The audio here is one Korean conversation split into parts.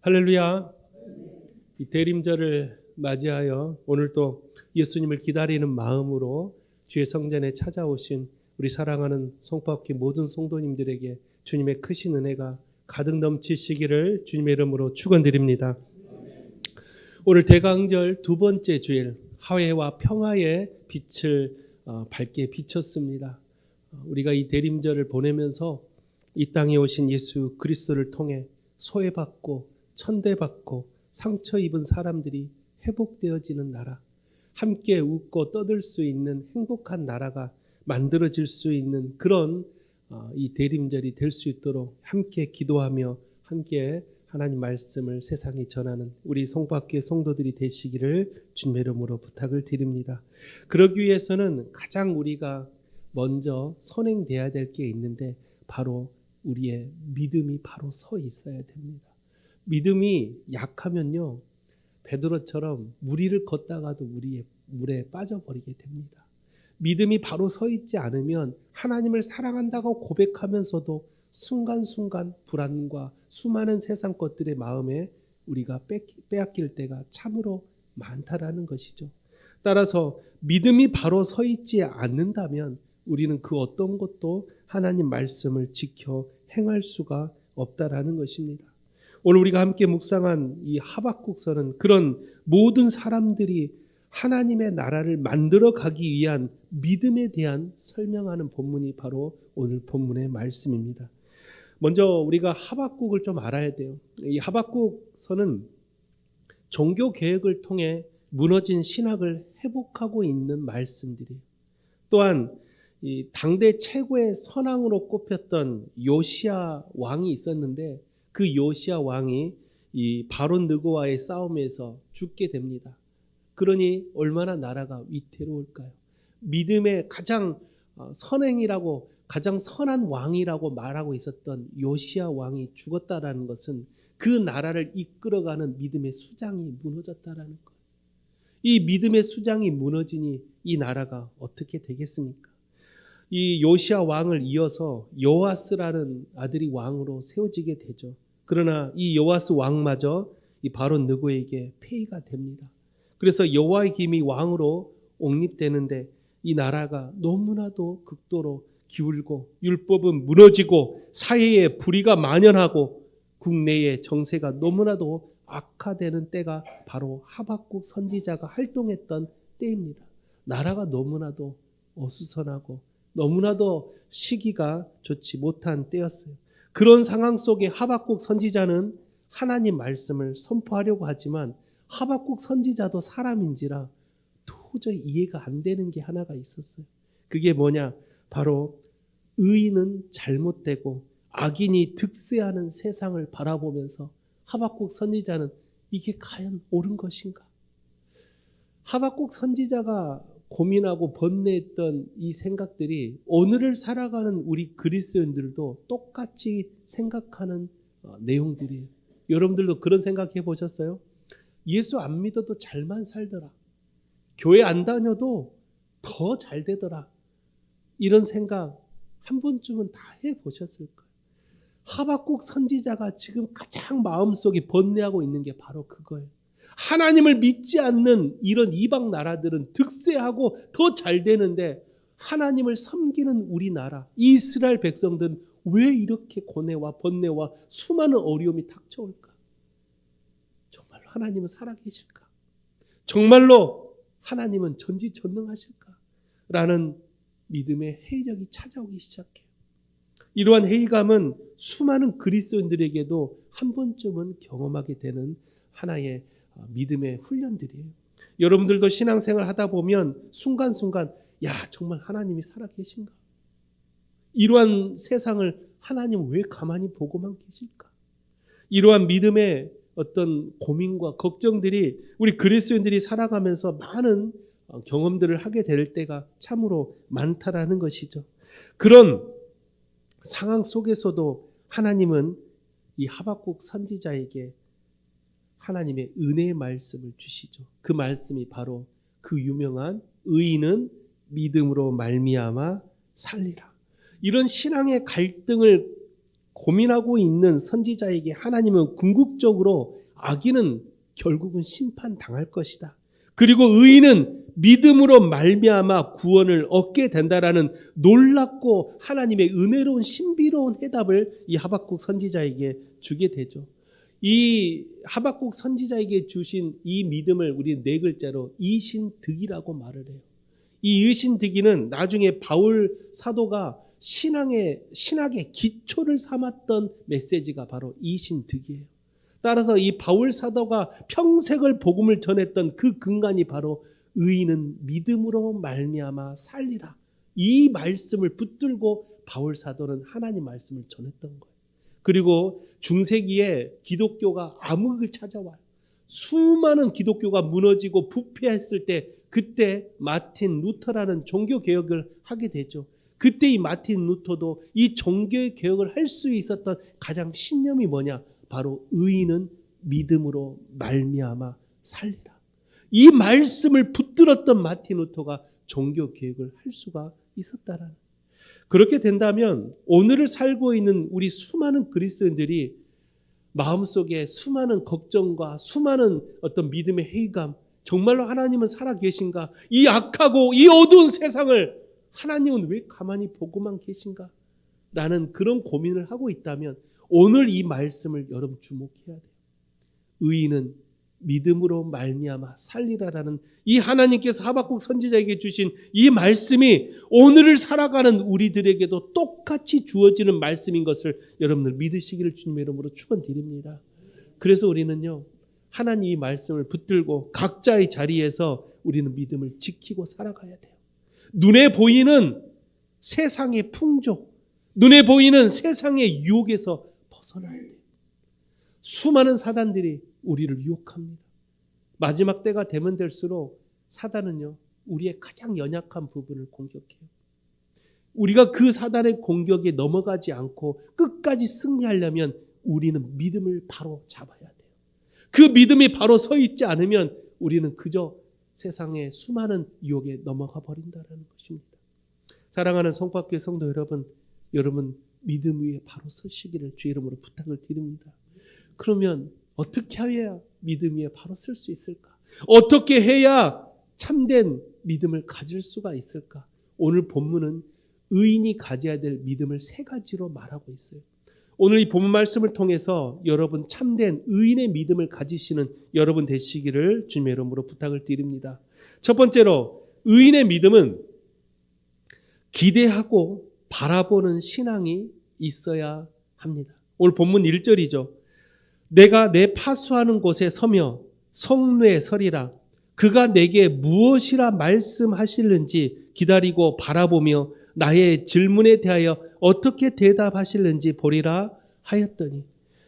할렐루야. 이 대림절을 맞이하여 오늘도 예수님을 기다리는 마음으로 주의 성전에 찾아오신 우리 사랑하는 송파교회 모든 성도님들에게 주님의 크신 은혜가 가득 넘치시기를 주님의 이름으로 축원드립니다. 오늘 대강절 두 번째 주일, 화해와 평화의 빛을 밝게 비쳤습니다. 우리가 이 대림절을 보내면서 이 땅에 오신 예수 그리스도를 통해 소외받고 천대받고 상처 입은 사람들이 회복되어지는 나라, 함께 웃고 떠들 수 있는 행복한 나라가 만들어질 수 있는 그런 이 대림절이 될 수 있도록 함께 기도하며 함께 하나님 말씀을 세상에 전하는 우리 송파교회 성도들이 되시기를 주님의 이름으로 부탁을 드립니다. 그러기 위해서는 가장 우리가 먼저 선행돼야 될 게 있는데 바로 우리의 믿음이 바로 서 있어야 됩니다. 믿음이 약하면요, 베드로처럼 무리를 걷다가도 물에 빠져버리게 됩니다. 믿음이 바로 서 있지 않으면 하나님을 사랑한다고 고백하면서도 순간순간 불안과 수많은 세상 것들의 마음에 우리가 빼앗길 때가 참으로 많다라는 것이죠. 따라서 믿음이 바로 서 있지 않는다면 우리는 그 어떤 것도 하나님 말씀을 지켜 행할 수가 없다라는 것입니다. 오늘 우리가 함께 묵상한 이 하박국서는 그런 모든 사람들이 하나님의 나라를 만들어 가기 위한 믿음에 대한 설명하는 본문이 바로 오늘 본문의 말씀입니다. 먼저 우리가 하박국을 좀 알아야 돼요. 이 하박국서는 종교 개혁을 통해 무너진 신학을 회복하고 있는 말씀들이에요. 또한 이 당대 최고의 선왕으로 꼽혔던 요시야 왕이 있었는데 그 요시야 왕이 이 바론 느고와의 싸움에서 죽게 됩니다. 그러니 얼마나 나라가 위태로울까요? 믿음의 가장 선행이라고 가장 선한 왕이라고 말하고 있었던 요시야 왕이 죽었다라는 것은 그 나라를 이끌어가는 믿음의 수장이 무너졌다라는 것. 이 믿음의 수장이 무너지니 이 나라가 어떻게 되겠습니까? 이 요시야 왕을 이어서 요아스라는 아들이 왕으로 세워지게 되죠. 그러나 이 요아스 왕마저 이 바론 느고에게 폐위가 됩니다. 그래서 여호야김이 왕으로 옹립되는데 이 나라가 너무나도 극도로 기울고 율법은 무너지고 사회에 불의가 만연하고 국내의 정세가 너무나도 악화되는 때가 바로 하박국 선지자가 활동했던 때입니다. 나라가 너무나도 어수선하고 너무나도 시기가 좋지 못한 때였어요. 그런 상황 속에 하박국 선지자는 하나님 말씀을 선포하려고 하지만 하박국 선지자도 사람인지라 도저히 이해가 안 되는 게 하나가 있었어요. 그게 뭐냐? 바로 의인은 잘못되고 악인이 득세하는 세상을 바라보면서 하박국 선지자는 이게 과연 옳은 것인가? 하박국 선지자가 고민하고 번뇌했던 이 생각들이 오늘을 살아가는 우리 그리스도인들도 똑같이 생각하는 내용들이에요. 여러분들도 그런 생각해 보셨어요? 예수 안 믿어도 잘만 살더라. 교회 안 다녀도 더 잘 되더라. 이런 생각 한 번쯤은 다 해보셨을 거예요. 하박국 선지자가 지금 가장 마음속에 번뇌하고 있는 게 바로 그거예요. 하나님을 믿지 않는 이런 이방 나라들은 득세하고 더 잘 되는데 하나님을 섬기는 우리나라 이스라엘 백성들은 왜 이렇게 고뇌와 번뇌와 수많은 어려움이 닥쳐올까? 정말로 하나님은 살아계실까? 정말로 하나님은 전지전능하실까? 라는 믿음의 회의적이 찾아오기 시작해요. 이러한 회의감은 수많은 그리스도인들에게도 한 번쯤은 경험하게 되는 하나의 믿음의 훈련들이에요. 여러분들도 신앙생활 하다 보면 순간순간 정말 하나님이 살아계신가? 이러한 세상을 하나님 왜 가만히 보고만 계실까? 이러한 믿음의 어떤 고민과 걱정들이 우리 그리스도인들이 살아가면서 많은 경험들을 하게 될 때가 참으로 많다라는 것이죠. 그런 상황 속에서도 하나님은 이 하박국 선지자에게 하나님의 은혜의 말씀을 주시죠. 그 말씀이 바로 그 유명한 의인은 믿음으로 말미암아 살리라. 이런 신앙의 갈등을 고민하고 있는 선지자에게 하나님은 궁극적으로 악인은 결국은 심판당할 것이다. 그리고 의인은 믿음으로 말미암아 구원을 얻게 된다라는 놀랍고 하나님의 은혜로운 신비로운 해답을 이 하박국 선지자에게 주게 되죠. 이 하박국 선지자에게 주신 이 믿음을 우리 네 글자로 이신득이라고 말을 해요. 이 이신득이는 나중에 바울 사도가 신학의 기초를 삼았던 메시지가 바로 이신득이에요. 따라서 이 바울 사도가 평생을 복음을 전했던 그 근간이 바로 의인은 믿음으로 말미암아 살리라. 이 말씀을 붙들고 바울 사도는 하나님 말씀을 전했던 거예요. 그리고 중세기에 기독교가 암흑을 찾아와요. 수많은 기독교가 무너지고 부패했을 때 그때 마틴 루터라는 종교 개혁을 하게 되죠. 그때 이 마틴 루터도 이 종교의 개혁을 할 수 있었던 가장 신념이 뭐냐? 바로 의인은 믿음으로 말미암아 살리라. 이 말씀을 붙들었던 마틴 루터가 종교 개혁을 할 수가 있었다라는. 그렇게 된다면 오늘을 살고 있는 우리 수많은 그리스도인들이 마음속에 수많은 걱정과 수많은 어떤 믿음의 회의감, 정말로 하나님은 살아계신가? 이 악하고 이 어두운 세상을 하나님은 왜 가만히 보고만 계신가? 라는 그런 고민을 하고 있다면 오늘 이 말씀을 여러분 주목해야 돼요. 의인은 믿음으로 말미암아 살리라라는 이 하나님께서 하박국 선지자에게 주신 이 말씀이 오늘을 살아가는 우리들에게도 똑같이 주어지는 말씀인 것을 여러분들 믿으시기를 주님의 이름으로 축원드립니다. 그래서 우리는요, 하나님 이 말씀을 붙들고 각자의 자리에서 우리는 믿음을 지키고 살아가야 돼요. 눈에 보이는 세상의 풍조, 눈에 보이는 세상의 유혹에서 벗어나야 돼요. 수많은 사단들이 우리를 유혹합니다. 마지막 때가 되면 될수록 사단은요, 우리의 가장 연약한 부분을 공격해요. 우리가 그 사단의 공격에 넘어가지 않고 끝까지 승리하려면 우리는 믿음을 바로 잡아야 돼요. 그 믿음이 바로 서 있지 않으면 우리는 그저 세상의 수많은 유혹에 넘어가 버린다는 것입니다. 사랑하는 송파교회 성도 여러분, 여러분 믿음 위에 바로 서시기를 주의 이름으로 부탁을 드립니다. 그러면 어떻게 해야 믿음 위에 바로 설 수 있을까? 어떻게 해야 참된 믿음을 가질 수가 있을까? 오늘 본문은 의인이 가져야 될 믿음을 세 가지로 말하고 있어요. 오늘 이 본문 말씀을 통해서 여러분 참된 의인의 믿음을 가지시는 여러분 되시기를 주님의 이름으로 부탁을 드립니다. 첫 번째로 의인의 믿음은 기대하고 바라보는 신앙이 있어야 합니다. 오늘 본문 1절이죠. 내가 내 파수하는 곳에 서며 성루에 서리라. 그가 내게 무엇이라 말씀하실는지 기다리고 바라보며 나의 질문에 대하여 어떻게 대답하실는지 보리라 하였더니.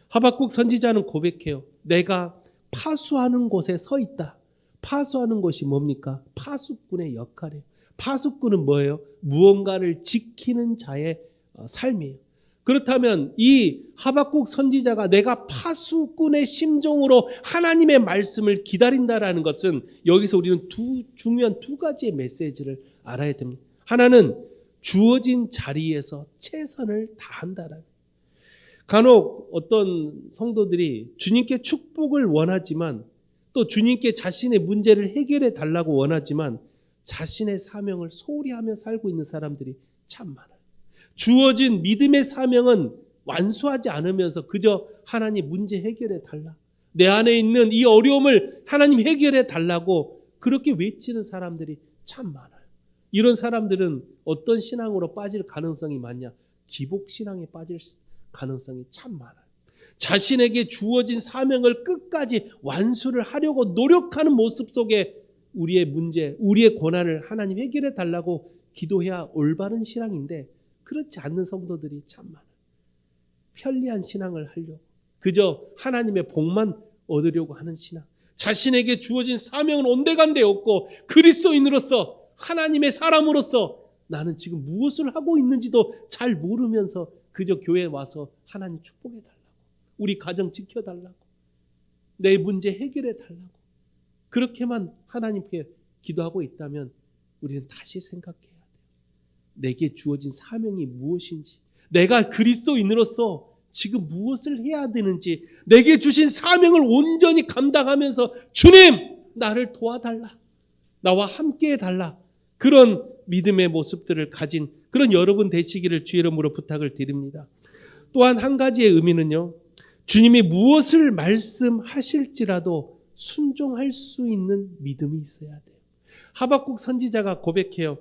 하박국 선지자는 고백해요. 내가 파수하는 곳에 서 있다. 파수하는 곳이 뭡니까? 파수꾼의 역할이에요. 파수꾼은 뭐예요? 무언가를 지키는 자의 삶이에요. 그렇다면 이 하박국 선지자가 내가 파수꾼의 심정으로 하나님의 말씀을 기다린다라는 것은 여기서 우리는 중요한 두 가지의 메시지를 알아야 됩니다. 하나는 주어진 자리에서 최선을 다한다라는. 간혹 어떤 성도들이 주님께 축복을 원하지만 또 주님께 자신의 문제를 해결해 달라고 원하지만 자신의 사명을 소홀히 하며 살고 있는 사람들이 참 많아요. 주어진 믿음의 사명은 완수하지 않으면서 그저 하나님 문제 해결해 달라. 내 안에 있는 이 어려움을 하나님 해결해 달라고 그렇게 외치는 사람들이 참 많아요. 이런 사람들은 어떤 신앙으로 빠질 가능성이 많냐? 기복신앙에 빠질 가능성이 참 많아요. 자신에게 주어진 사명을 끝까지 완수를 하려고 노력하는 모습 속에 우리의 문제, 우리의 고난을 하나님 해결해 달라고 기도해야 올바른 신앙인데 그렇지 않는 성도들이 참 많아요. 편리한 신앙을 하려고 그저 하나님의 복만 얻으려고 하는 신앙. 자신에게 주어진 사명은 온데간데 없고 그리스도인으로서 하나님의 사람으로서 나는 지금 무엇을 하고 있는지도 잘 모르면서 그저 교회에 와서 하나님 축복해 달라고, 우리 가정 지켜달라고, 내 문제 해결해 달라고 그렇게만 하나님께 기도하고 있다면 우리는 다시 생각해야 돼요. 내게 주어진 사명이 무엇인지, 내가 그리스도인으로서 지금 무엇을 해야 되는지, 내게 주신 사명을 온전히 감당하면서 주님, 나를 도와달라, 나와 함께 해달라, 그런 믿음의 모습들을 가진 그런 여러분 되시기를 주의 이름으로 부탁을 드립니다. 또한 한 가지의 의미는요, 주님이 무엇을 말씀하실지라도 순종할 수 있는 믿음이 있어야 돼요. 하박국 선지자가 고백해요.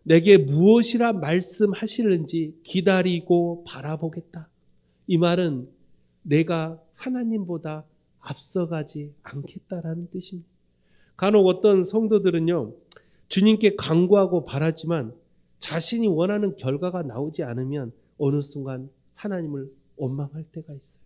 내게 무엇이라 말씀하시는지 기다리고 바라보겠다. 이 말은 내가 하나님보다 앞서가지 않겠다라는 뜻입니다. 간혹 어떤 성도들은요, 주님께 간구하고 바라지만 자신이 원하는 결과가 나오지 않으면 어느 순간 하나님을 원망할 때가 있어요.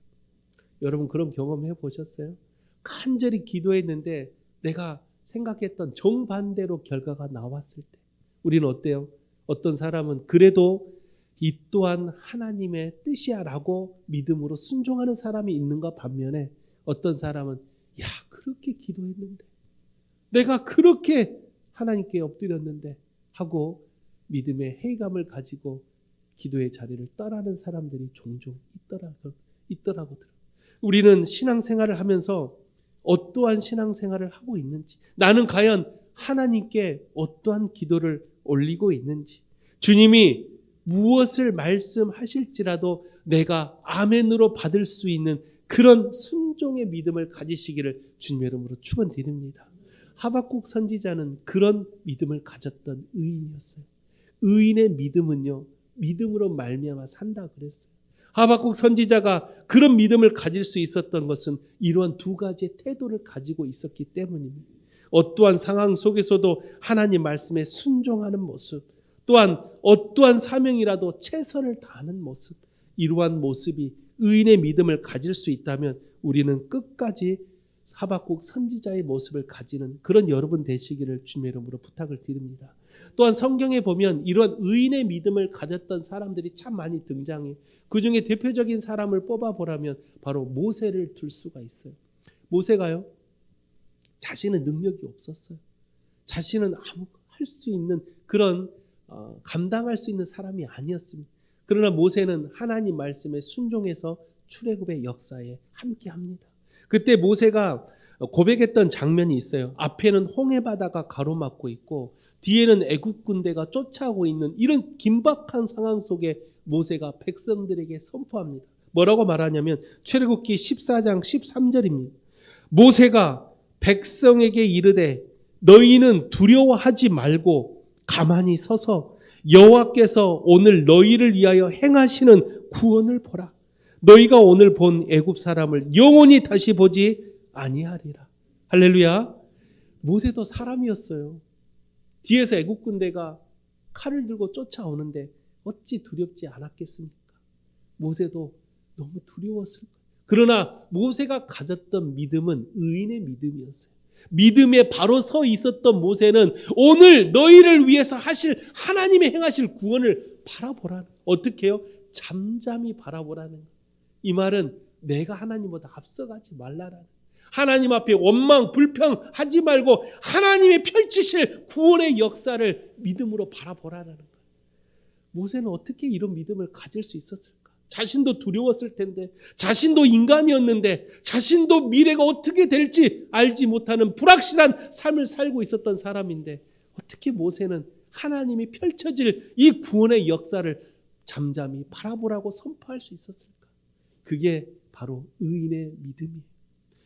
여러분 그런 경험 해보셨어요? 간절히 기도했는데 내가 생각했던 정반대로 결과가 나왔을 때 우리는 어때요? 어떤 사람은 그래도 이 또한 하나님의 뜻이야 라고 믿음으로 순종하는 사람이 있는가 반면에 어떤 사람은 야, 그렇게 기도했는데, 내가 그렇게 하나님께 엎드렸는데 하고 믿음의 회의감을 가지고 기도의 자리를 떠나는 사람들이 종종 있더라고요. 우리는 신앙생활을 하면서 어떠한 신앙생활을 하고 있는지, 나는 과연 하나님께 어떠한 기도를 올리고 있는지, 주님이 무엇을 말씀하실지라도 내가 아멘으로 받을 수 있는 그런 순종의 믿음을 가지시기를 주님의 이름으로 축원드립니다. 하박국 선지자는 그런 믿음을 가졌던 의인이었어요. 의인의 믿음은요, 믿음으로 말미암아 산다 그랬어요. 하박국 선지자가 그런 믿음을 가질 수 있었던 것은 이러한 두 가지의 태도를 가지고 있었기 때문입니다. 어떠한 상황 속에서도 하나님 말씀에 순종하는 모습, 또한 어떠한 사명이라도 최선을 다하는 모습, 이러한 모습이 의인의 믿음을 가질 수 있다면 우리는 끝까지 하박국 선지자의 모습을 가지는 그런 여러분 되시기를 주님의 이름으로 부탁을 드립니다. 또한 성경에 보면 이런 의인의 믿음을 가졌던 사람들이 참 많이 등장해요. 그 중에 대표적인 사람을 뽑아보라면 바로 모세를 들 수가 있어요. 모세가요, 자신은 능력이 없었어요. 자신은 아무 할 수 있는 그런 감당할 수 있는 사람이 아니었습니다. 그러나 모세는 하나님 말씀에 순종해서 출애굽의 역사에 함께합니다. 그때 모세가 고백했던 장면이 있어요. 앞에는 홍해바다가 가로막고 있고 뒤에는 애굽 군대가 쫓아오고 있는 이런 긴박한 상황 속에 모세가 백성들에게 선포합니다. 뭐라고 말하냐면 출애굽기 14장 13절입니다. 모세가 백성에게 이르되 너희는 두려워하지 말고 가만히 서서 여호와께서 오늘 너희를 위하여 행하시는 구원을 보라. 너희가 오늘 본 애굽 사람을 영원히 다시 보지 아니하리라. 할렐루야. 모세도 사람이었어요. 뒤에서 애굽 군대가 칼을 들고 쫓아오는데 어찌 두렵지 않았겠습니까? 모세도 너무 두려웠을 거예요. 그러나 모세가 가졌던 믿음은 의인의 믿음이었어요. 믿음에 바로 서 있었던 모세는 오늘 너희를 위해서 하실 하나님의 행하실 구원을 바라보라는, 어떻게 해요? 잠잠히 바라보라는 거예요. 이 말은 내가 하나님보다 앞서가지 말라라는, 하나님 앞에 원망 불평하지 말고 하나님의 펼치실 구원의 역사를 믿음으로 바라보라는 거예요. 모세는 어떻게 이런 믿음을 가질 수 있었을까? 자신도 두려웠을 텐데, 자신도 인간이었는데, 자신도 미래가 어떻게 될지 알지 못하는 불확실한 삶을 살고 있었던 사람인데 어떻게 모세는 하나님이 펼쳐질 이 구원의 역사를 잠잠히 바라보라고 선포할 수 있었을까? 그게 바로 의인의 믿음이에요.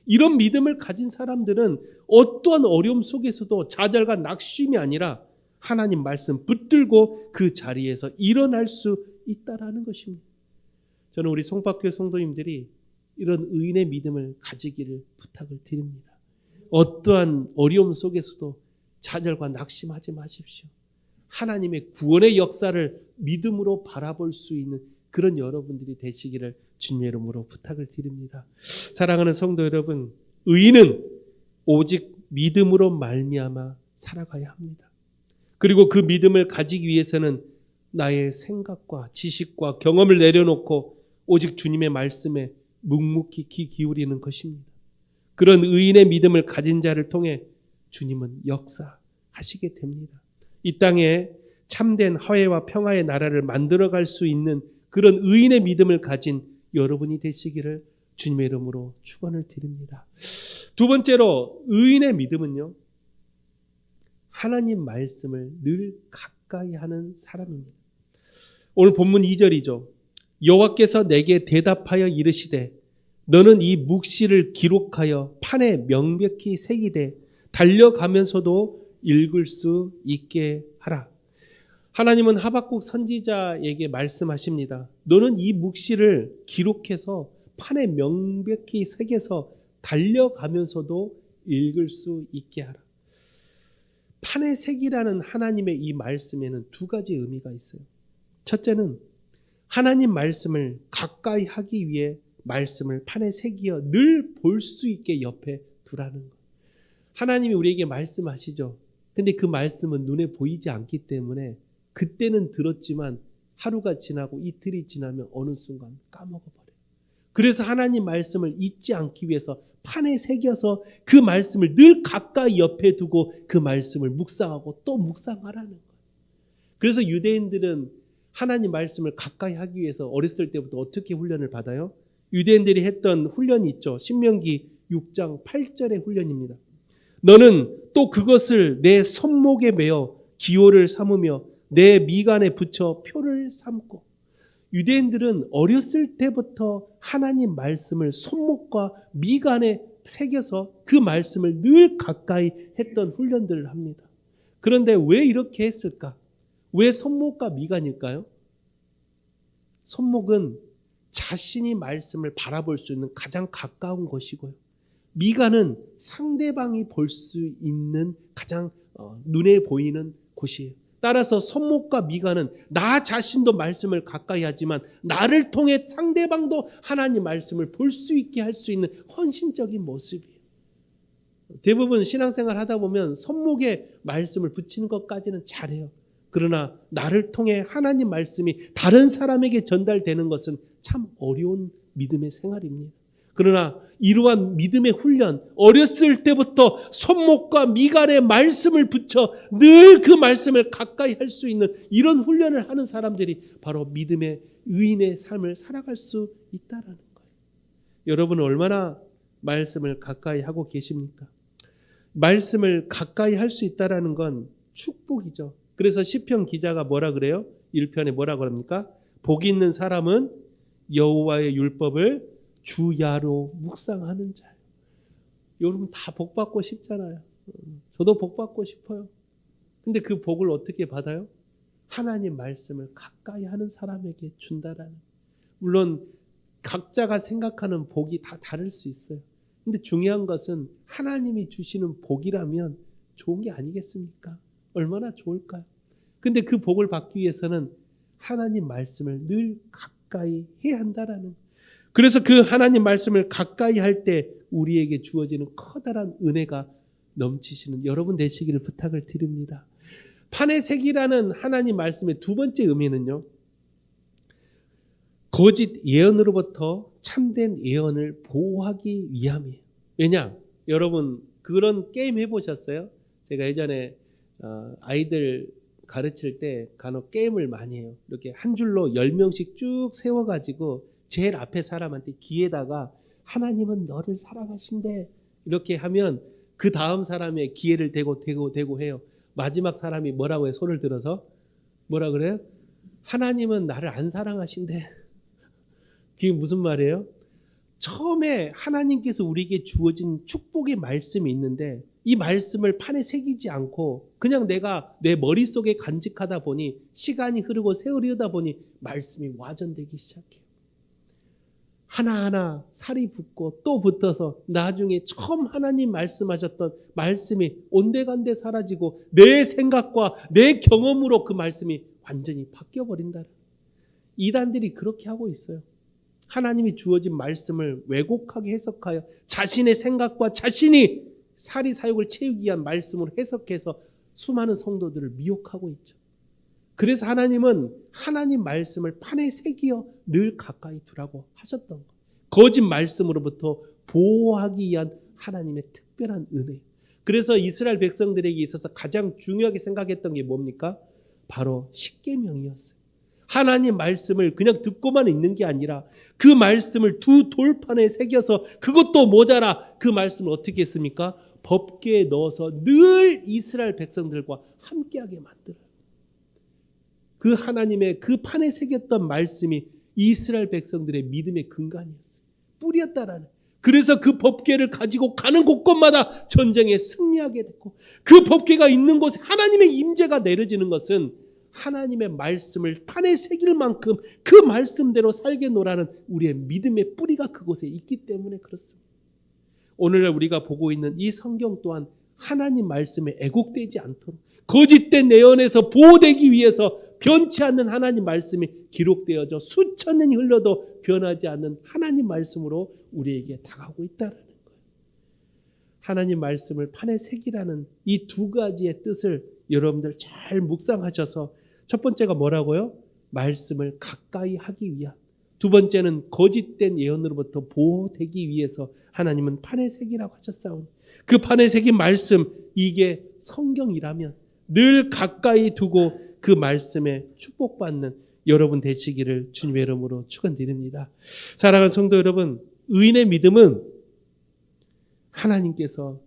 이런 믿음을 가진 사람들은 어떠한 어려움 속에서도 좌절과 낙심이 아니라 하나님 말씀 붙들고 그 자리에서 일어날 수 있다라는 것입니다. 저는 우리 송파교회 성도님들이 이런 의인의 믿음을 가지기를 부탁을 드립니다. 어떠한 어려움 속에서도 좌절과 낙심하지 마십시오. 하나님의 구원의 역사를 믿음으로 바라볼 수 있는 그런 여러분들이 되시기를 주님의 이름으로 부탁을 드립니다. 사랑하는 성도 여러분, 의인은 오직 믿음으로 말미암아 살아가야 합니다. 그리고 그 믿음을 가지기 위해서는 나의 생각과 지식과 경험을 내려놓고 오직 주님의 말씀에 묵묵히 귀 기울이는 것입니다. 그런 의인의 믿음을 가진 자를 통해 주님은 역사하시게 됩니다. 이 땅에 참된 화해와 평화의 나라를 만들어갈 수 있는 그런 의인의 믿음을 가진 여러분이 되시기를 주님의 이름으로 축원을 드립니다. 두 번째로 의인의 믿음은요, 하나님 말씀을 늘 가까이 하는 사람입니다. 오늘 본문 2절이죠. 여호와께서 내게 대답하여 이르시되 너는 이 묵시를 기록하여 판에 명백히 새기되 달려가면서도 읽을 수 있게 하라. 하나님은 하박국 선지자에게 말씀하십니다. 너는 이 묵시를 기록해서 판에 명백히 새겨서 달려가면서도 읽을 수 있게 하라. 판에 새기라는 하나님의 이 말씀에는 두 가지 의미가 있어요. 첫째는 하나님 말씀을 가까이 하기 위해 말씀을 판에 새기어 늘 볼 수 있게 옆에 두라는 것. 하나님이 우리에게 말씀하시죠. 근데 그 말씀은 눈에 보이지 않기 때문에 그때는 들었지만 하루가 지나고 이틀이 지나면 어느 순간 까먹어버려요. 그래서 하나님 말씀을 잊지 않기 위해서 판에 새겨서 그 말씀을 늘 가까이 옆에 두고 그 말씀을 묵상하고 또 묵상하라는 거예요. 그래서 유대인들은 하나님 말씀을 가까이 하기 위해서 어렸을 때부터 어떻게 훈련을 받아요? 유대인들이 했던 훈련이 있죠. 신명기 6장 8절의 훈련입니다. 너는 또 그것을 내 손목에 매어 기호를 삼으며 내 미간에 붙여 표를 삼고. 유대인들은 어렸을 때부터 하나님 말씀을 손목과 미간에 새겨서 그 말씀을 늘 가까이 했던 훈련들을 합니다. 그런데 왜 이렇게 했을까? 왜 손목과 미간일까요? 손목은 자신이 말씀을 바라볼 수 있는 가장 가까운 것이고요. 미간은 상대방이 볼 수 있는 가장 눈에 보이는 곳이에요. 따라서 손목과 미간은 나 자신도 말씀을 가까이 하지만 나를 통해 상대방도 하나님 말씀을 볼 수 있게 할 수 있는 헌신적인 모습이에요. 대부분 신앙생활 하다 보면 손목에 말씀을 붙이는 것까지는 잘해요. 그러나 나를 통해 하나님 말씀이 다른 사람에게 전달되는 것은 참 어려운 믿음의 생활입니다. 그러나 이러한 믿음의 훈련, 어렸을 때부터 손목과 미간에 말씀을 붙여 늘 그 말씀을 가까이 할 수 있는 이런 훈련을 하는 사람들이 바로 믿음의 의인의 삶을 살아갈 수 있다는 거예요. 여러분은 얼마나 말씀을 가까이 하고 계십니까? 말씀을 가까이 할 수 있다는 건 축복이죠. 그래서 시편 기자가 뭐라 그래요? 1편에 뭐라고 합니까? 복 있는 사람은 여호와의 율법을 주야로 묵상하는 자예요. 여러분 다 복 받고 싶잖아요. 저도 복 받고 싶어요. 근데 그 복을 어떻게 받아요? 하나님 말씀을 가까이 하는 사람에게 준다라는. 물론 각자가 생각하는 복이 다 다를 수 있어요. 근데 중요한 것은 하나님이 주시는 복이라면 좋은 게 아니겠습니까? 얼마나 좋을까요? 근데 그 복을 받기 위해서는 하나님 말씀을 늘 가까이 해야 한다라는 거예요. 그래서 그 하나님 말씀을 가까이 할 때 우리에게 주어지는 커다란 은혜가 넘치시는 여러분 되시기를 부탁을 드립니다. 판의 색이라는 하나님 말씀의 두 번째 의미는요, 거짓 예언으로부터 참된 예언을 보호하기 위함이에요. 왜냐? 여러분 그런 게임 해보셨어요? 제가 예전에 아이들 가르칠 때 간혹 게임을 많이 해요. 이렇게 한 줄로 10명씩 쭉 세워가지고 제일 앞에 사람한테 귀에다가 하나님은 너를 사랑하신대 이렇게 하면 그 다음 사람의 귀에를 대고 해요. 마지막 사람이 뭐라고 해요? 손을 들어서 뭐라 그래요? 하나님은 나를 안 사랑하신대. 그게 무슨 말이에요? 처음에 하나님께서 우리에게 주어진 축복의 말씀이 있는데 이 말씀을 판에 새기지 않고 그냥 내가 내 머릿속에 간직하다 보니 시간이 흐르고 세월이 흐르다 보니 말씀이 와전되기 시작해요. 하나하나 살이 붙고 또 붙어서 나중에 처음 하나님 말씀하셨던 말씀이 온데간데 사라지고 내 생각과 내 경험으로 그 말씀이 완전히 바뀌어버린다. 이단들이 그렇게 하고 있어요. 하나님이 주어진 말씀을 왜곡하게 해석하여 자신의 생각과 자신이 사리 사욕을 채우기 위한 말씀으로 해석해서 수많은 성도들을 미혹하고 있죠. 그래서 하나님은 하나님 말씀을 판에 새기어 늘 가까이 두라고 하셨던 것. 거짓 말씀으로부터 보호하기 위한 하나님의 특별한 은혜. 그래서 이스라엘 백성들에게 있어서 가장 중요하게 생각했던 게 뭡니까? 바로 십계명이었어요. 하나님 말씀을 그냥 듣고만 있는 게 아니라 그 말씀을 두 돌판에 새겨서 그것도 모자라 그 말씀을 어떻게 했습니까? 법궤에 넣어서 늘 이스라엘 백성들과 함께하게 만들어요. 그 하나님의 그 판에 새겼던 말씀이 이스라엘 백성들의 믿음의 근간이었어요. 뿌리였다라는. 그래서 그 법궤를 가지고 가는 곳곳마다 전쟁에 승리하게 됐고, 그 법궤가 있는 곳에 하나님의 임재가 내려지는 것은 하나님의 말씀을 판에 새길 만큼 그 말씀대로 살게 노라는 우리의 믿음의 뿌리가 그곳에 있기 때문에 그렇습니다. 오늘날 우리가 보고 있는 이 성경 또한 하나님 말씀에 애곡되지 않도록 거짓된 내연에서 보호되기 위해서 변치 않는 하나님 말씀이 기록되어져 수천 년이 흘러도 변하지 않는 하나님 말씀으로 우리에게 다가오고 있다는 거예요. 하나님 말씀을 판에 새기라는 이 두 가지의 뜻을 여러분들 잘 묵상하셔서, 첫 번째가 뭐라고요? 말씀을 가까이 하기 위한. 두 번째는 거짓된 예언으로부터 보호되기 위해서 하나님은 판에 새기라고 하셨사오니, 그 판에 새긴 말씀, 이게 성경이라면 늘 가까이 두고 그 말씀에 축복받는 여러분 되시기를 주님의 이름으로 축원드립니다. 사랑하는 성도 여러분, 의인의 믿음은 하나님께서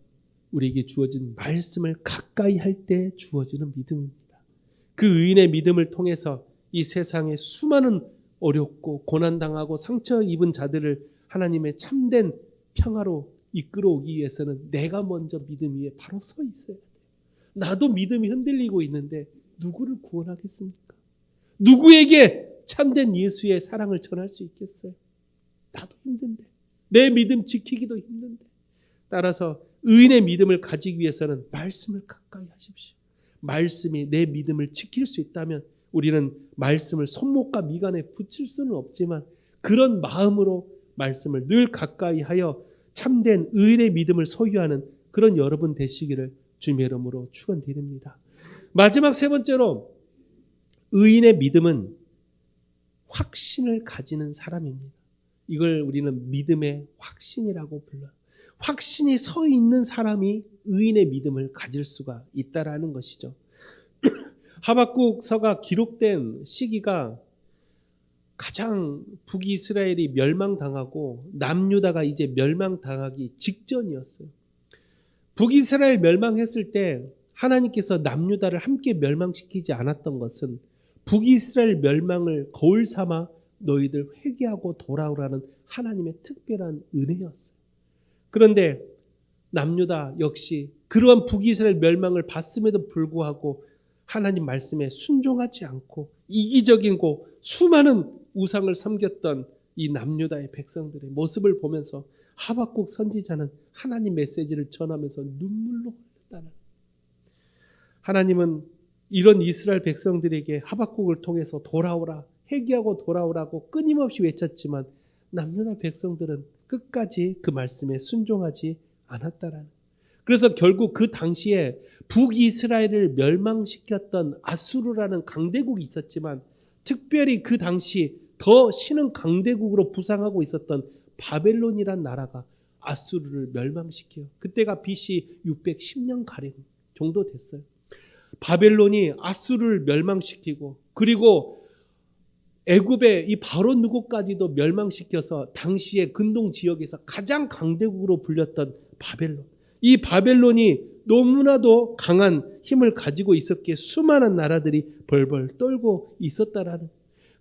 우리에게 주어진 말씀을 가까이 할 때 주어지는 믿음입니다. 그 의인의 믿음을 통해서 이 세상에 수많은 어렵고 고난당하고 상처 입은 자들을 하나님의 참된 평화로 이끌어오기 위해서는 내가 먼저 믿음 위에 바로 서 있어야 돼요. 나도 믿음이 흔들리고 있는데 누구를 구원하겠습니까? 누구에게 참된 예수의 사랑을 전할 수 있겠어요? 나도 힘든데, 내 믿음 지키기도 힘든데. 따라서 의인의 믿음을 가지기 위해서는 말씀을 가까이 하십시오. 말씀이 내 믿음을 지킬 수 있다면 우리는 말씀을 손목과 미간에 붙일 수는 없지만 그런 마음으로 말씀을 늘 가까이 하여 참된 의인의 믿음을 소유하는 그런 여러분 되시기를 주님의 이름으로 축원드립니다. 마지막 세 번째로, 의인의 믿음은 확신을 가지는 사람입니다. 이걸 우리는 믿음의 확신이라고 불러요. 확신이 서 있는 사람이 의인의 믿음을 가질 수가 있다라는 것이죠. 하박국서가 기록된 시기가 가장 북이스라엘이 멸망당하고 남유다가 이제 멸망당하기 직전이었어요. 북이스라엘 멸망했을 때 하나님께서 남유다를 함께 멸망시키지 않았던 것은 북이스라엘 멸망을 거울 삼아 너희들 회개하고 돌아오라는 하나님의 특별한 은혜였어요. 그런데 남유다 역시 그러한 북이스라엘 멸망을 봤음에도 불구하고 하나님 말씀에 순종하지 않고 이기적이고 수많은 우상을 섬겼던 이 남유다의 백성들의 모습을 보면서 하박국 선지자는 하나님 메시지를 전하면서 눈물로 흘렸다는. 하나님은 이런 이스라엘 백성들에게 하박국을 통해서 돌아오라, 회개하고 돌아오라고 끊임없이 외쳤지만 남유다 백성들은 끝까지 그 말씀에 순종하지 않았다라는. 그래서 결국 그 당시에 북이스라엘을 멸망시켰던 아수르라는 강대국이 있었지만 특별히 그 당시 더 신흥 강대국으로 부상하고 있었던 바벨론이란 나라가 아수르를 멸망시켜요. 그때가 BC 610년 가량 정도 됐어요. 바벨론이 아수르를 멸망시키고 그리고 애굽의 이 바로 누구까지도 멸망시켜서 당시의 근동 지역에서 가장 강대국으로 불렸던 바벨론. 이 바벨론이 너무나도 강한 힘을 가지고 있었기에 수많은 나라들이 벌벌 떨고 있었다라는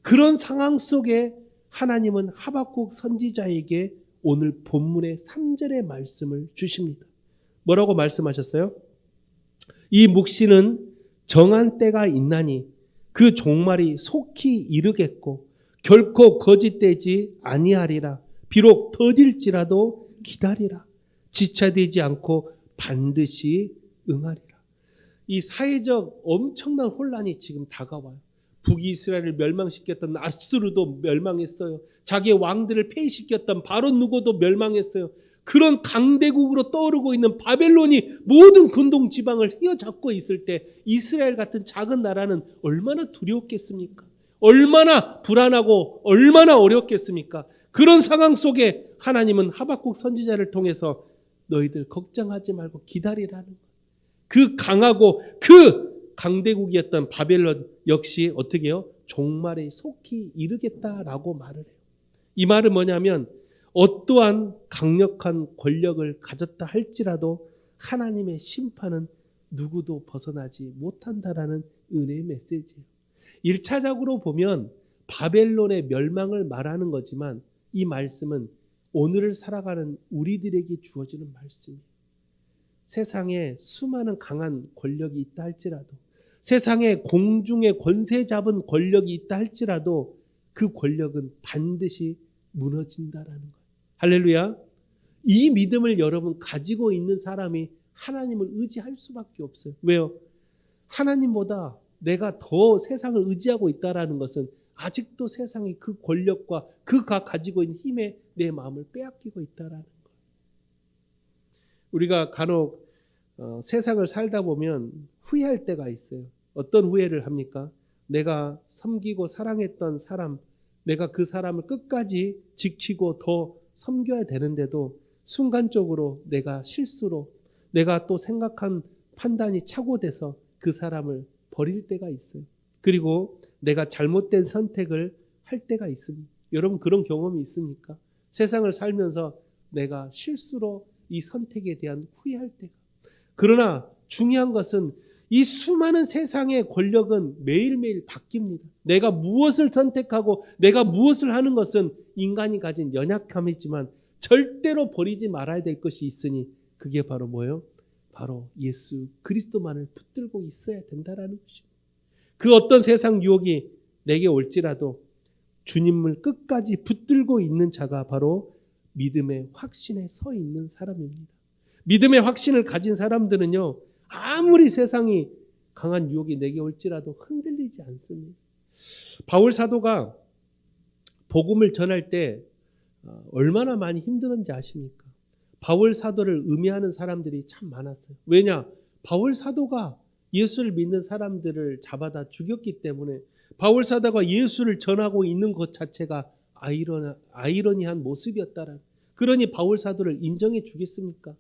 그런 상황 속에 하나님은 하박국 선지자에게 오늘 본문의 3절의 말씀을 주십니다. 뭐라고 말씀하셨어요? 이 묵시는 정한 때가 있나니 그 종말이 속히 이르겠고 결코 거짓되지 아니하리라. 비록 더딜지라도 기다리라. 지체되지 않고 반드시 응하리라. 이 사회적 엄청난 혼란이 지금 다가와요. 북이스라엘을 멸망시켰던 아수르도 멸망했어요. 자기의 왕들을 폐위시켰던 바로 누구도 멸망했어요. 그런 강대국으로 떠오르고 있는 바벨론이 모든 근동 지방을 휘어잡고 있을 때 이스라엘 같은 작은 나라는 얼마나 두려웠겠습니까? 얼마나 불안하고 얼마나 어렵겠습니까? 그런 상황 속에 하나님은 하박국 선지자를 통해서 너희들 걱정하지 말고 기다리라는 것. 그 강하고 그 강대국이었던 바벨론 역시 어떻게 해요? 종말에 속히 이르겠다라고 말을 해요. 이 말은 뭐냐면 어떠한 강력한 권력을 가졌다 할지라도 하나님의 심판은 누구도 벗어나지 못한다라는 은혜의 메시지예요. 1차적으로 보면 바벨론의 멸망을 말하는 거지만 이 말씀은 오늘을 살아가는 우리들에게 주어지는 말씀이에요. 세상에 수많은 강한 권력이 있다 할지라도, 세상에 공중에 권세 잡은 권력이 있다 할지라도 그 권력은 반드시 무너진다라는 거예요. 할렐루야. 이 믿음을 여러분 가지고 있는 사람이 하나님을 의지할 수밖에 없어요. 왜요? 하나님보다 내가 더 세상을 의지하고 있다라는 것은 아직도 세상이 그 권력과 그가 가지고 있는 힘에 내 마음을 빼앗기고 있다라는 거예요. 우리가 간혹 세상을 살다 보면 후회할 때가 있어요. 어떤 후회를 합니까? 내가 섬기고 사랑했던 사람, 내가 그 사람을 끝까지 지키고 더 섬겨야 되는데도 순간적으로 내가 실수로 내가 또 생각한 판단이 착오돼서 그 사람을 버릴 때가 있어요. 그리고 내가 잘못된 선택을 할 때가 있습니다. 여러분 그런 경험이 있습니까? 세상을 살면서 내가 실수로 이 선택에 대한 후회할 때가. 그러나 중요한 것은 이 수많은 세상의 권력은 매일매일 바뀝니다. 내가 무엇을 선택하고 내가 무엇을 하는 것은 인간이 가진 연약함이지만 절대로 버리지 말아야 될 것이 있으니 그게 바로 뭐예요? 바로 예수 그리스도만을 붙들고 있어야 된다라는 것입니다. 그 어떤 세상 유혹이 내게 올지라도 주님을 끝까지 붙들고 있는 자가 바로 믿음의 확신에 서 있는 사람입니다. 믿음의 확신을 가진 사람들은요, 아무리 세상이 강한 유혹이 내게 올지라도 흔들리지 않습니다. 바울 사도가 복음을 전할 때 얼마나 많이 힘들었는지 아십니까? 바울 사도를 음해하는 사람들이 참 많았어요. 왜냐? 바울 사도가 예수를 믿는 사람들을 잡아다 죽였기 때문에 바울 사도가 예수를 전하고 있는 것 자체가 아이러니한 모습이었다라. 그러니 바울 사도를 인정해 주겠습니까?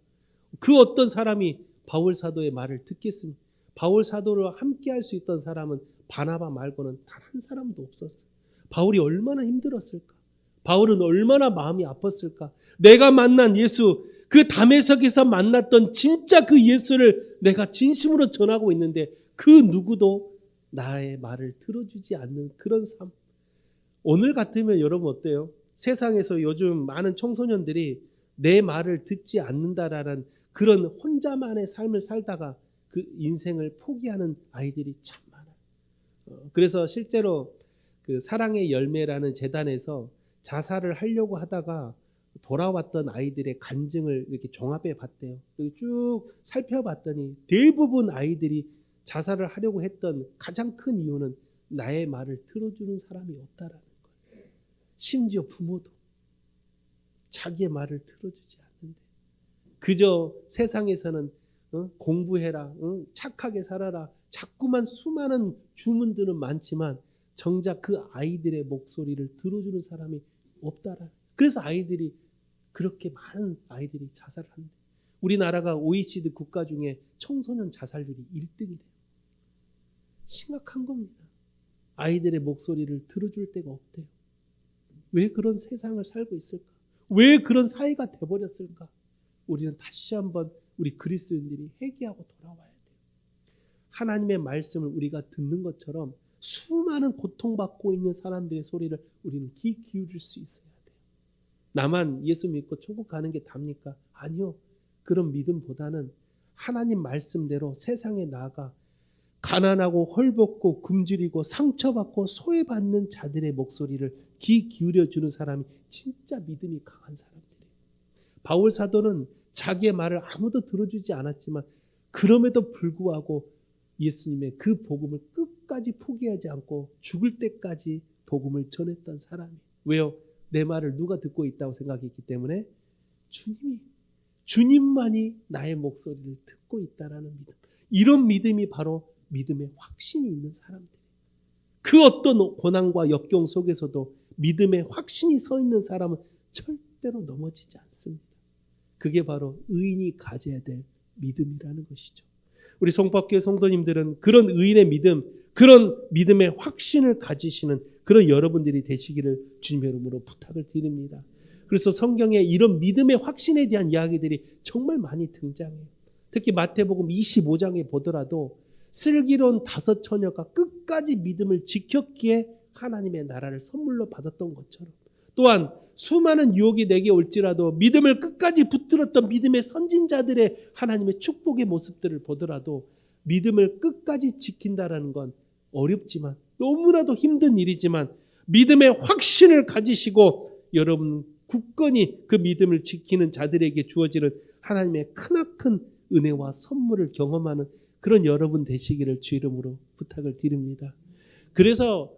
그 어떤 사람이 바울 사도의 말을 듣겠습니까? 바울 사도를 함께 할 수 있던 사람은 바나바 말고는 단 한 사람도 없었어요. 바울이 얼마나 힘들었을까? 바울은 얼마나 마음이 아팠을까? 내가 만난 예수, 그 다메섹에서 만났던 진짜 그 예수를 내가 진심으로 전하고 있는데 그 누구도 나의 말을 들어주지 않는 그런 삶. 오늘 같으면 여러분 어때요? 세상에서 요즘 많은 청소년들이 내 말을 듣지 않는다라는 그런 혼자만의 삶을 살다가 그 인생을 포기하는 아이들이 참 많아요. 그래서 실제로 그 사랑의 열매라는 재단에서 자살을 하려고 하다가 돌아왔던 아이들의 간증을 이렇게 종합해 봤대요. 쭉 살펴봤더니 대부분 아이들이 자살을 하려고 했던 가장 큰 이유는 나의 말을 들어주는 사람이 없다라는 거예요. 심지어 부모도 자기의 말을 들어주지 않는데 그저 세상에서는 공부해라, 착하게 살아라, 자꾸만 수많은 주문들은 많지만 정작 그 아이들의 목소리를 들어주는 사람이 없다라. 그래서 아이들이 그렇게 많은 아이들이 자살을 하는데 우리나라가 OECD 국가 중에 청소년 자살률이 1등이래요. 심각한 겁니다. 아이들의 목소리를 들어줄 데가 없대요. 왜 그런 세상을 살고 있을까? 왜 그런 사회가 돼버렸을까? 우리는 다시 한번 우리 그리스도인들이 회개하고 돌아와야 돼요. 하나님의 말씀을 우리가 듣는 것처럼 수많은 고통받고 있는 사람들의 소리를 우리는 귀 기울일 수 있어야 돼요. 나만 예수 믿고 천국 가는 게 답니까? 아니요. 그런 믿음보다는 하나님 말씀대로 세상에 나아가 가난하고 헐벗고 굶주리고 상처받고 소외받는 자들의 목소리를 귀 기울여주는 사람이 진짜 믿음이 강한 사람들이에요. 바울 사도는 자기의 말을 아무도 들어주지 않았지만 그럼에도 불구하고 예수님의 그 복음을 끝까지 포기하지 않고 죽을 때까지 복음을 전했던 사람이에요. 왜요? 내 말을 누가 듣고 있다고 생각했기 때문에 주님만이 나의 목소리를 듣고 있다라는 믿음. 이런 믿음이 바로 믿음의 확신이 있는 사람들이에요. 그 어떤 고난과 역경 속에서도 믿음의 확신이 서 있는 사람은 절대로 넘어지지 않습니다. 그게 바로 의인이 가져야 될 믿음이라는 것이죠. 우리 송파교회 성도님들은 그런 의인의 믿음, 그런 믿음의 확신을 가지시는 그런 여러분들이 되시기를 주님의 이름으로 부탁을 드립니다. 그래서 성경에 이런 믿음의 확신에 대한 이야기들이 정말 많이 등장해요. 특히 마태복음 25장에 보더라도 슬기로운 5 처녀가 끝까지 믿음을 지켰기에 하나님의 나라를 선물로 받았던 것처럼, 또한 수많은 유혹이 내게 올지라도 믿음을 끝까지 붙들었던 믿음의 선진자들의 하나님의 축복의 모습들을 보더라도 믿음을 끝까지 지킨다라는 건 어렵지만, 너무나도 힘든 일이지만 믿음의 확신을 가지시고 여러분 굳건히 그 믿음을 지키는 자들에게 주어지는 하나님의 크나큰 은혜와 선물을 경험하는 그런 여러분 되시기를 주 이름으로 부탁을 드립니다. 그래서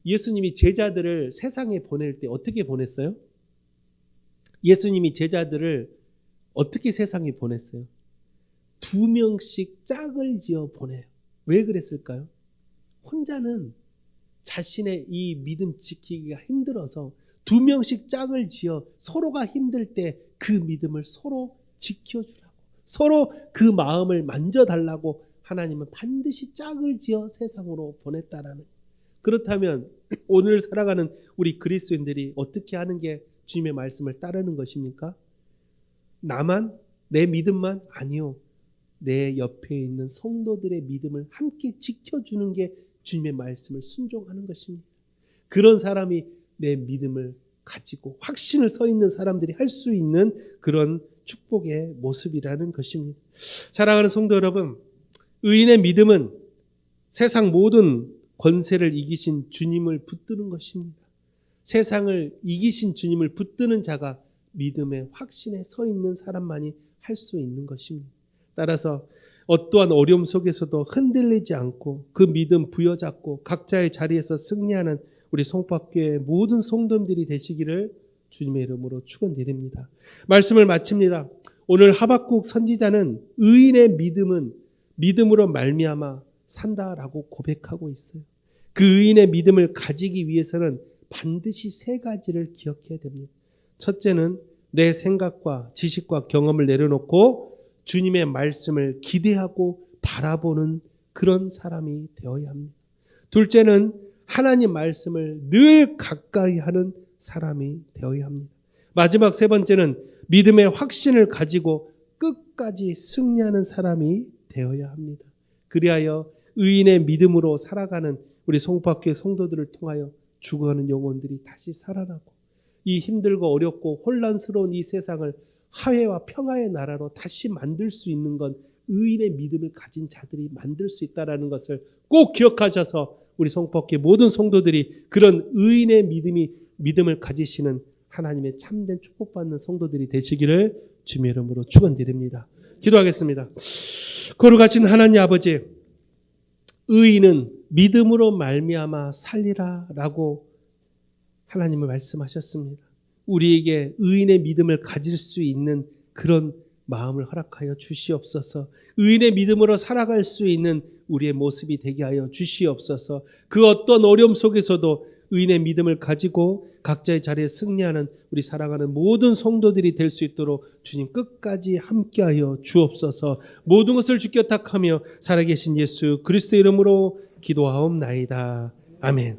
예수님이 제자들을 세상에 보낼 때 어떻게 보냈어요? 예수님이 제자들을 어떻게 세상에 보냈어요? 2명씩 짝을 지어 보내요. 왜 그랬을까요? 혼자는 자신의 이 믿음 지키기가 힘들어서 2명씩 짝을 지어 서로가 힘들 때 그 믿음을 서로 지켜주라고, 서로 그 마음을 만져달라고 하나님은 반드시 짝을 지어 세상으로 보냈다라는. 그렇다면 오늘 살아가는 우리 그리스도인들이 어떻게 하는 게 주님의 말씀을 따르는 것입니까? 나만, 내 믿음만? 아니요. 내 옆에 있는 성도들의 믿음을 함께 지켜주는 게 주님의 말씀을 순종하는 것입니다. 그런 사람이 내 믿음을 가지고 확신을 서 있는 사람들이 할 수 있는 그런 축복의 모습이라는 것입니다. 사랑하는 성도 여러분, 의인의 믿음은 세상 모든 권세를 이기신 주님을 붙드는 것입니다. 세상을 이기신 주님을 붙드는 자가 믿음의 확신에 서 있는 사람만이 할 수 있는 것입니다. 따라서 어떠한 어려움 속에서도 흔들리지 않고 그 믿음 부여잡고 각자의 자리에서 승리하는 우리 송파교회 모든 성도님들이 되시기를 주님의 이름으로 축원드립니다. 말씀을 마칩니다. 오늘 하박국 선지자는 의인의 믿음은 믿음으로 말미암아 산다라고 고백하고 있어요. 그 의인의 믿음을 가지기 위해서는 반드시 3가지를 기억해야 됩니다. 첫째는 내 생각과 지식과 경험을 내려놓고 주님의 말씀을 기대하고 바라보는 그런 사람이 되어야 합니다. 둘째는 하나님 말씀을 늘 가까이 하는 사람이 되어야 합니다. 마지막 3번째는 믿음의 확신을 가지고 끝까지 승리하는 사람이 되어야 합니다. 그리하여 의인의 믿음으로 살아가는 우리 송파교회 성도들을 통하여 죽어가는 영혼들이 다시 살아나고 이 힘들고 어렵고 혼란스러운 이 세상을 화해와 평화의 나라로 다시 만들 수 있는 건 의인의 믿음을 가진 자들이 만들 수 있다는 것을 꼭 기억하셔서 우리 송파교회 모든 성도들이 그런 의인의 믿음을 가지시는 하나님의 참된 축복받는 성도들이 되시기를 주님의 이름으로 축원드립니다. 기도하겠습니다. 거룩하신 하나님 아버지, 의인은 믿음으로 말미암아 살리라라고 하나님은 말씀하셨습니다. 우리에게 의인의 믿음을 가질 수 있는 그런 마음을 허락하여 주시옵소서. 의인의 믿음으로 살아갈 수 있는 우리의 모습이 되게 하여 주시옵소서. 그 어떤 어려움 속에서도 의인의 믿음을 가지고 각자의 자리에 승리하는 우리 사랑하는 모든 성도들이 될 수 있도록 주님 끝까지 함께하여 주옵소서. 모든 것을 주께 탁하며 살아계신 예수 그리스도 이름으로 기도하옵나이다. 아멘.